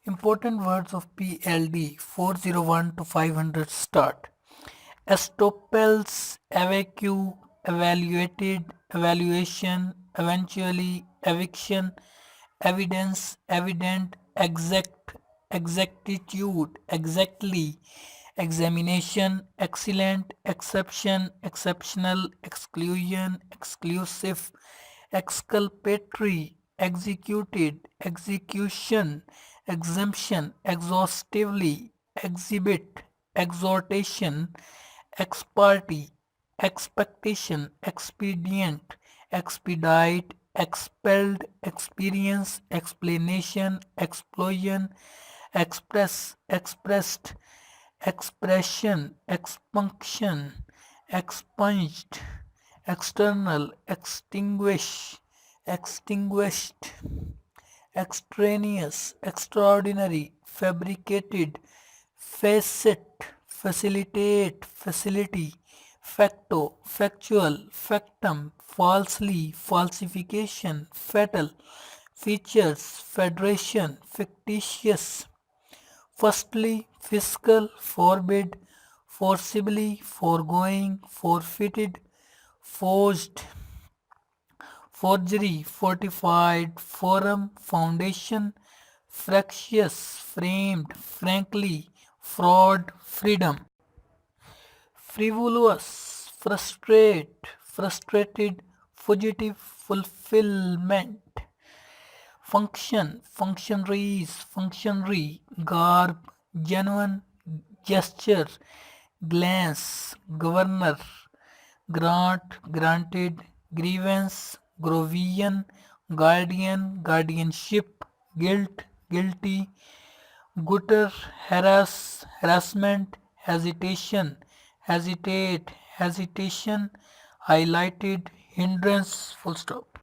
Important words of PLD 401 to 500 start. Estoppels, evacu, evaluated, evaluation, eventually, eviction, evidence, evident, exact, exactitude, exactly, examination, excellent, exception, exceptional, exclusion, exclusive, exculpatory, executed, execution, exemption, exhaustively, exhibit, exhortation, ex parte, expectation, expedient, expedite, expelled, experience, explanation, explosion, express, expressed, expression, expunction, expunged, external, extinguish, extinguished, extraneous, extraordinary, fabricated, facet, facilitate, facility, facto, factual, factum, falsely, falsification, fatal, features, federation, fictitious, firstly, fiscal, forbid, forcibly, foregoing, forfeited, forged, forgery, fortified, forum, foundation, fractious, framed, frankly, fraud, freedom, frivolous, frustrate, frustrated, fugitive, fulfillment, function, functionaries, functionary, garb, genuine, gesture, glance, governor, grant, granted, grievance, grovian, guardian, guardianship, guilt, guilty, gutter, harass, harassment, hesitation, hesitate, hesitation, highlighted, hindrance, full stop.